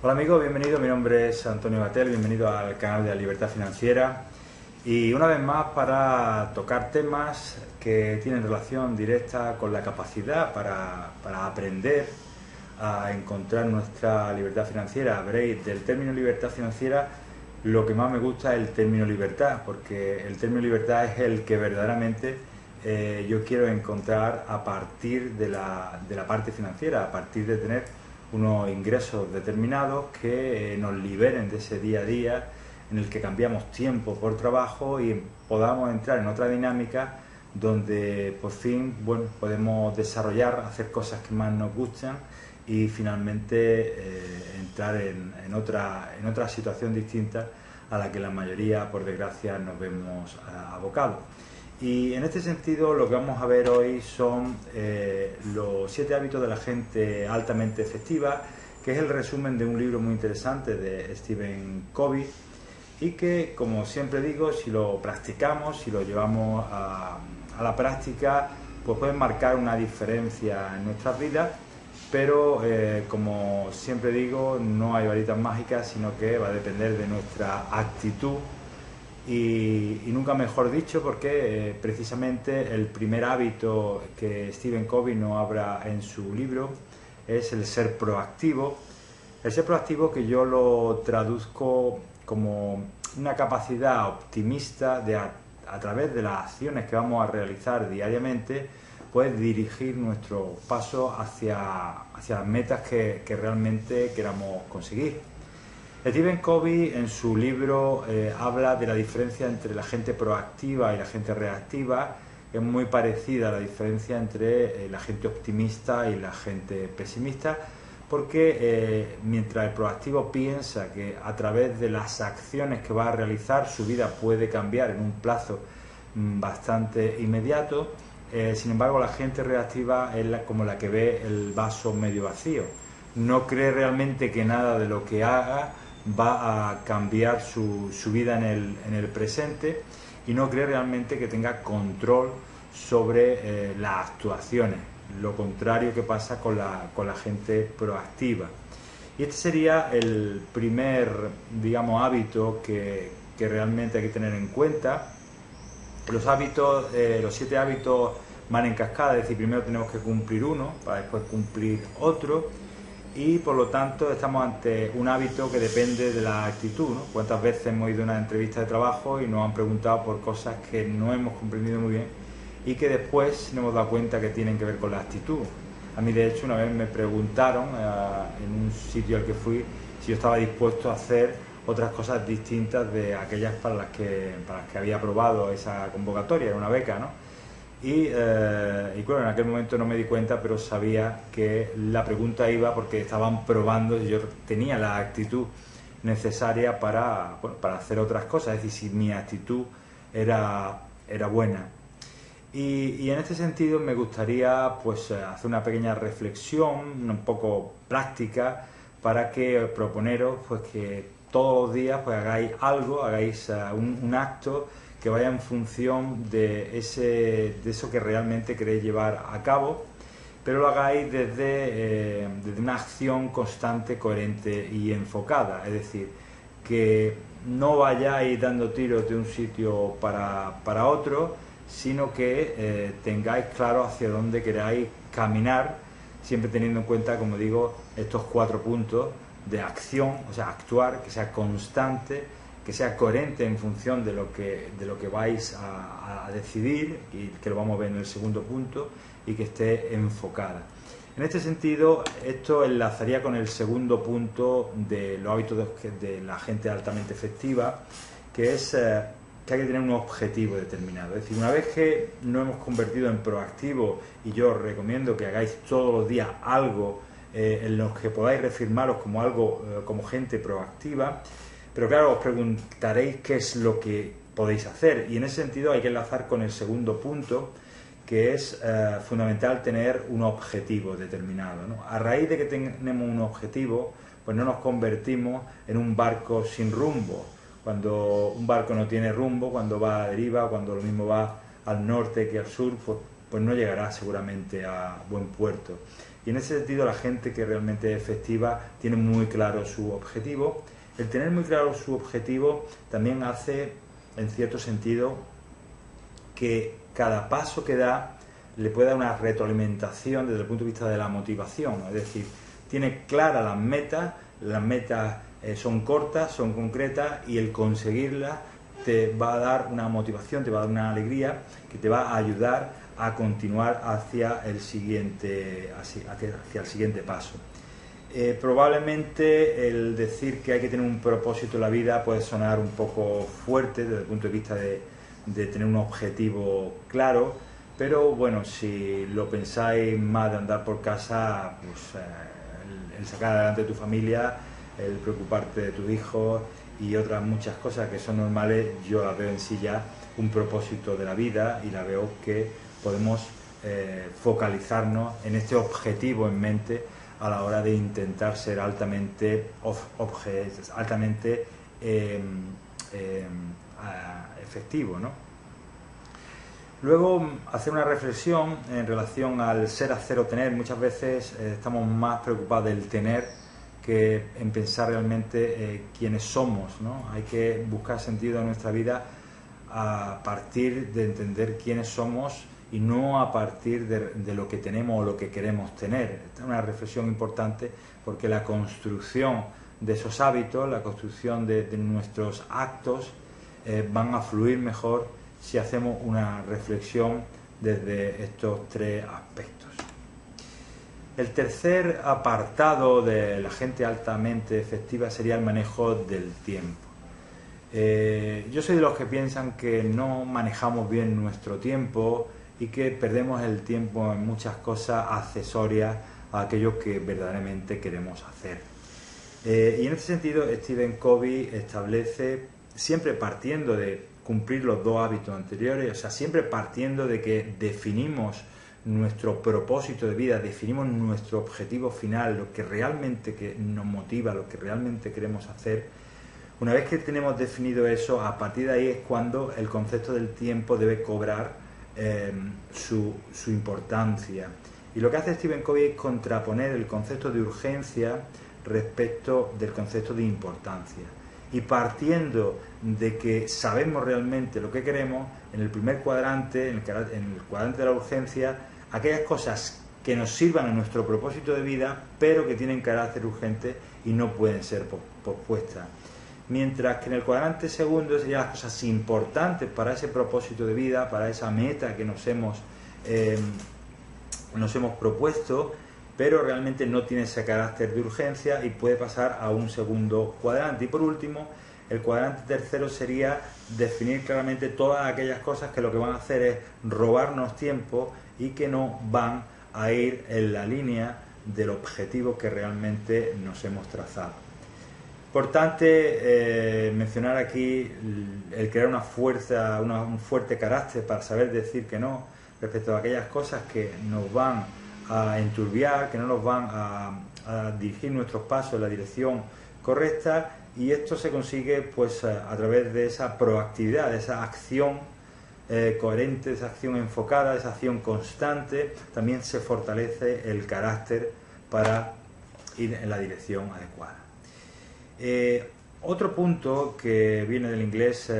Hola amigos, bienvenidos, mi nombre es Antonio Batel, bienvenido al canal de la Libertad Financiera y una vez más para tocar temas que tienen relación directa con la capacidad para aprender a encontrar nuestra libertad financiera. Veréis, del término libertad financiera lo que más me gusta es el término libertad, porque el término libertad es el que verdaderamente yo quiero encontrar a partir de la parte financiera, a partir de tener unos ingresos determinados que nos liberen de ese día a día en el que cambiamos tiempo por trabajo y podamos entrar en otra dinámica donde por fin podemos desarrollar, hacer cosas que más nos gustan y finalmente entrar en otra situación distinta a la que la mayoría, por desgracia, nos vemos abocados. Y en este sentido lo que vamos a ver hoy son los 7 hábitos de la gente altamente efectiva, que es el resumen de un libro muy interesante de Stephen Covey y que, como siempre digo, si lo practicamos, si lo llevamos a la práctica, pues puede marcar una diferencia en nuestras vidas, pero como siempre digo, no hay varitas mágicas, sino que va a depender de nuestra actitud. Y nunca mejor dicho, porque precisamente el primer hábito que Stephen Covey nos habla en su libro es el ser proactivo. El ser proactivo, que yo lo traduzco como una capacidad optimista de a través de las acciones que vamos a realizar diariamente, pues dirigir nuestro paso hacia las metas que realmente queramos conseguir. Stephen Covey en su libro habla de la diferencia entre la gente proactiva y la gente reactiva. Es muy parecida a la diferencia entre la gente optimista y la gente pesimista, porque mientras el proactivo piensa que a través de las acciones que va a realizar su vida puede cambiar en un plazo bastante inmediato, sin embargo la gente reactiva es como la que ve el vaso medio vacío. No cree realmente que nada de lo que haga va a cambiar su vida en el presente y no cree realmente que tenga control sobre las actuaciones, lo contrario que pasa con la gente proactiva. Y este sería el primer, digamos, hábito que realmente hay que tener en cuenta. Los hábitos, los 7 hábitos van en cascada, es decir, primero tenemos que cumplir uno para después cumplir otro. Y por lo tanto estamos ante un hábito que depende de la actitud, ¿no? ¿Cuántas veces hemos ido a una entrevista de trabajo y nos han preguntado por cosas que no hemos comprendido muy bien y que después nos hemos dado cuenta que tienen que ver con la actitud? A mí, de hecho, una vez me preguntaron en un sitio al que fui si yo estaba dispuesto a hacer otras cosas distintas de aquellas para las que había aprobado esa convocatoria, era una beca, ¿no? Y claro, en aquel momento no me di cuenta, pero sabía que la pregunta iba porque estaban probando si yo tenía la actitud necesaria para hacer otras cosas, es decir, si mi actitud era buena. Y en este sentido me gustaría hacer una pequeña reflexión un poco práctica para que proponeros que todos los días hagáis algo, hagáis un acto que vaya en función de eso que realmente queréis llevar a cabo, pero lo hagáis desde una acción constante, coherente y enfocada. Es decir, que no vayáis dando tiros de un sitio para otro, sino que tengáis claro hacia dónde queráis caminar, siempre teniendo en cuenta, como digo, estos 4 puntos de acción, o sea, actuar, que sea constante, que sea coherente en función de lo que vais a decidir, y que lo vamos a ver en el segundo punto, y que esté enfocada. En este sentido, esto enlazaría con el segundo punto de los hábitos de la gente altamente efectiva, que es que hay que tener un objetivo determinado. Es decir, una vez que nos hemos convertido en proactivos, y yo os recomiendo que hagáis todos los días algo en los que podáis reafirmaros como algo, como gente proactiva. Pero claro, os preguntaréis qué es lo que podéis hacer, y en ese sentido hay que enlazar con el segundo punto, que es fundamental tener un objetivo determinado, ¿no? A raíz de que tenemos un objetivo, pues no nos convertimos en un barco sin rumbo. Cuando un barco no tiene rumbo, cuando va a la deriva, cuando lo mismo va al norte que al sur, pues pues no llegará seguramente a buen puerto. Y en ese sentido la gente que realmente es efectiva tiene muy claro su objetivo. El tener muy claro su objetivo también hace, en cierto sentido, que cada paso que da le pueda dar una retroalimentación desde el punto de vista de la motivación. Es decir, tiene claras las metas son cortas, son concretas, y el conseguirlas te va a dar una motivación, te va a dar una alegría que te va a ayudar a continuar hacia el siguiente paso. Probablemente el decir que hay que tener un propósito en la vida puede sonar un poco fuerte desde el punto de vista de tener un objetivo claro, pero bueno, si lo pensáis más de andar por casa, pues el sacar adelante tu familia, el preocuparte de tus hijos y otras muchas cosas que son normales, yo la veo en sí ya un propósito de la vida, y la veo que podemos focalizarnos en este objetivo en mente a la hora de intentar ser altamente efectivo, ¿no? Luego, hacer una reflexión en relación al ser, hacer o tener. Muchas veces estamos más preocupados del tener que en pensar realmente quiénes somos, ¿no? Hay que buscar sentido en nuestra vida a partir de entender quiénes somos y no a partir de lo que tenemos o lo que queremos tener. Esta es una reflexión importante, porque la construcción de esos hábitos, la construcción de nuestros actos van a fluir mejor si hacemos una reflexión desde estos tres aspectos. El tercer apartado de la gente altamente efectiva sería el manejo del tiempo. Yo soy de los que piensan que no manejamos bien nuestro tiempo y que perdemos el tiempo en muchas cosas accesorias a aquello que verdaderamente queremos hacer. Y en este sentido, Stephen Covey establece, siempre partiendo de cumplir los dos hábitos anteriores, o sea, siempre partiendo de que definimos nuestro propósito de vida, definimos nuestro objetivo final, lo que realmente que nos motiva, lo que realmente queremos hacer. Una vez que tenemos definido eso, a partir de ahí es cuando el concepto del tiempo debe cobrar su importancia. Y lo que hace Stephen Covey es contraponer el concepto de urgencia respecto del concepto de importancia. Y partiendo de que sabemos realmente lo que queremos, en el primer cuadrante, en el cuadrante de la urgencia, aquellas cosas que nos sirvan a nuestro propósito de vida, pero que tienen carácter urgente y no pueden ser pospuestas. Mientras que en el cuadrante segundo serían las cosas importantes para ese propósito de vida, para esa meta que nos hemos propuesto, pero realmente no tiene ese carácter de urgencia y puede pasar a un segundo cuadrante. Y por último, el cuadrante tercero sería definir claramente todas aquellas cosas que lo que van a hacer es robarnos tiempo y que no van a ir en la línea del objetivo que realmente nos hemos trazado. Importante mencionar aquí el crear un fuerte carácter para saber decir que no respecto a aquellas cosas que nos van a enturbiar, que no nos van a dirigir nuestros pasos en la dirección correcta, y esto se consigue pues a través de esa proactividad, de esa acción coherente, de esa acción enfocada, de esa acción constante. También se fortalece el carácter para ir en la dirección adecuada. Otro punto que viene del inglés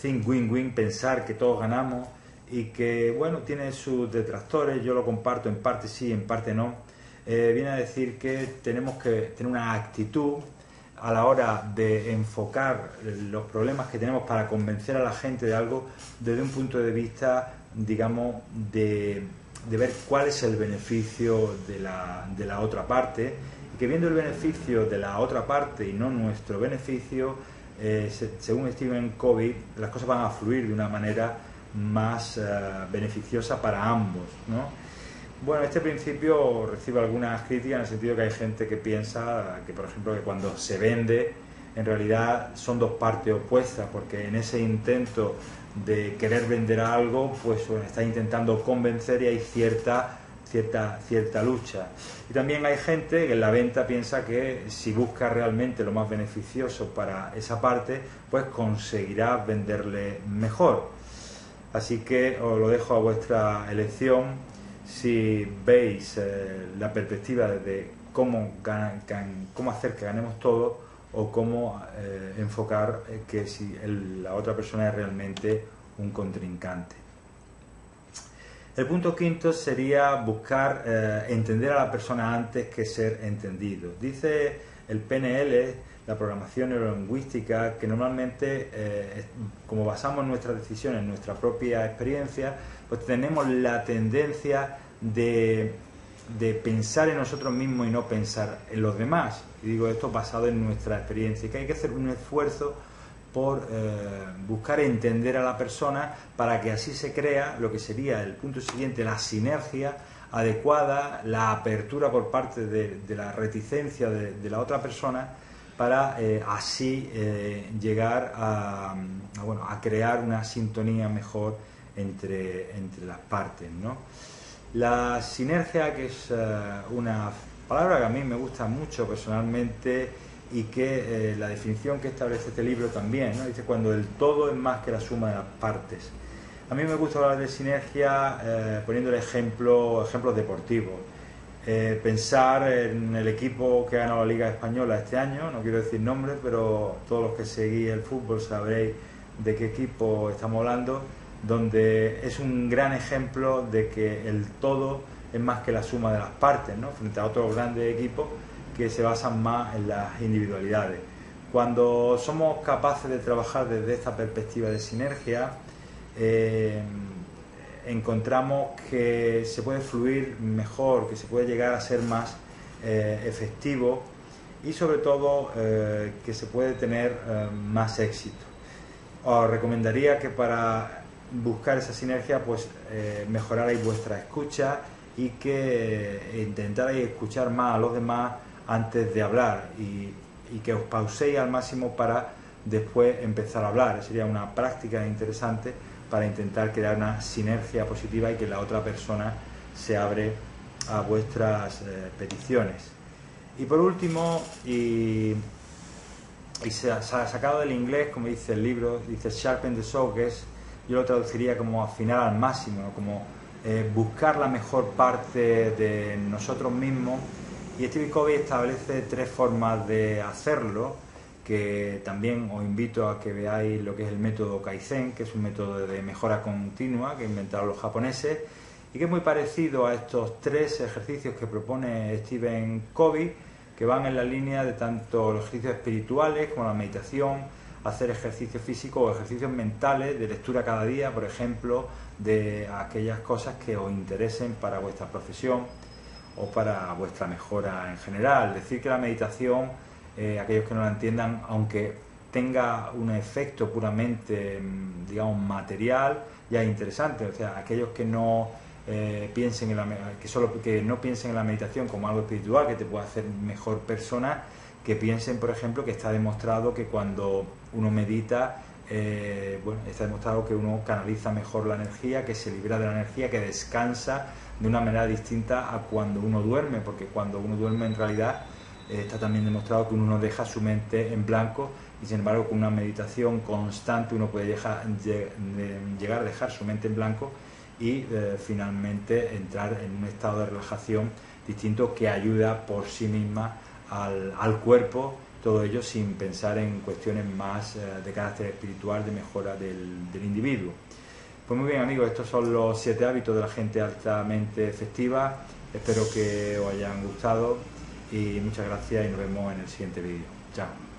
think win-win, pensar que todos ganamos, y que bueno, tiene sus detractores, yo lo comparto en parte sí, en parte no. Viene a decir que tenemos que tener una actitud a la hora de enfocar los problemas que tenemos para convencer a la gente de algo desde un punto de vista, digamos, de ver cuál es el beneficio de la otra parte, y que viendo el beneficio de la otra parte y no nuestro beneficio, según Stephen Covey, las cosas van a fluir de una manera más beneficiosa para ambos, ¿no? Bueno, este principio recibe algunas críticas en el sentido que hay gente que piensa que, por ejemplo, que cuando se vende, en realidad son dos partes opuestas, porque en ese intento de querer vender algo, pues está intentando convencer y hay cierta lucha. Y también hay gente que en la venta piensa que si busca realmente lo más beneficioso para esa parte, pues conseguirá venderle mejor. Así que os lo dejo a vuestra elección si veis la perspectiva de cómo hacer que ganemos todos o cómo enfocar que si la otra persona es realmente un contrincante. El punto quinto sería buscar entender a la persona antes que ser entendido. Dice el PNL, la programación neurolingüística, que normalmente, como basamos nuestras decisiones en nuestra propia experiencia, pues tenemos la tendencia de pensar en nosotros mismos y no pensar en los demás. Y digo esto basado en nuestra experiencia, que hay que hacer un esfuerzo por buscar entender a la persona para que así se crea lo que sería el punto siguiente, la sinergia adecuada, la apertura por parte de la reticencia de la otra persona para así llegar a crear una sintonía mejor entre las partes, ¿no? La sinergia, que es una palabra que a mí me gusta mucho personalmente y que la definición que establece este libro también, ¿no? Dice cuando el todo es más que la suma de las partes. A mí me gusta hablar de sinergia poniéndole ejemplos deportivos. Pensar en el equipo que ha ganado la Liga Española este año, no quiero decir nombres, pero todos los que seguís el fútbol sabréis de qué equipo estamos hablando, donde es un gran ejemplo de que el todo es más que la suma de las partes, ¿no? Frente a otros grandes equipos que se basan más en las individualidades. Cuando somos capaces de trabajar desde esta perspectiva de sinergia, encontramos que se puede fluir mejor, que se puede llegar a ser más efectivo y sobre todo que se puede tener más éxito. Os recomendaría que para buscar esa sinergia pues mejorarais vuestra escucha y que intentarais escuchar más a los demás antes de hablar y que os pauséis al máximo para después empezar a hablar. Sería una práctica interesante para intentar crear una sinergia positiva y que la otra persona se abre a vuestras peticiones. Y por último, y se ha sacado del inglés, como dice el libro, dice sharpen the saw, que es, yo lo traduciría como afinar al máximo, ¿no? Como buscar la mejor parte de nosotros mismos. Y Stephen Covey establece 3 formas de hacerlo, que también os invito a que veáis lo que es el método Kaizen, que es un método de mejora continua que inventaron los japoneses y que es muy parecido a estos 3 ejercicios que propone Stephen Covey, que van en la línea de tanto los ejercicios espirituales como la meditación, hacer ejercicios físicos o ejercicios mentales de lectura cada día, por ejemplo, de aquellas cosas que os interesen para vuestra profesión o para vuestra mejora en general. Decir que la meditación, aquellos que no la entiendan, aunque tenga un efecto puramente, digamos, material, ya es interesante. O sea, aquellos que no piensen que no piensen en la meditación como algo espiritual que te puede hacer mejor persona, que piensen, por ejemplo, que está demostrado que cuando uno medita, está demostrado que uno canaliza mejor la energía, que se libera de la energía, que descansa de una manera distinta a cuando uno duerme, porque cuando uno duerme en realidad está también demostrado que uno no deja su mente en blanco y sin embargo con una meditación constante uno puede llegar a dejar su mente en blanco y finalmente entrar en un estado de relajación distinto que ayuda por sí misma al cuerpo, todo ello sin pensar en cuestiones más de carácter espiritual, de mejora del individuo. Pues muy bien, amigos, estos son los 7 hábitos de la gente altamente efectiva. Espero que os hayan gustado y muchas gracias y nos vemos en el siguiente vídeo. Chao.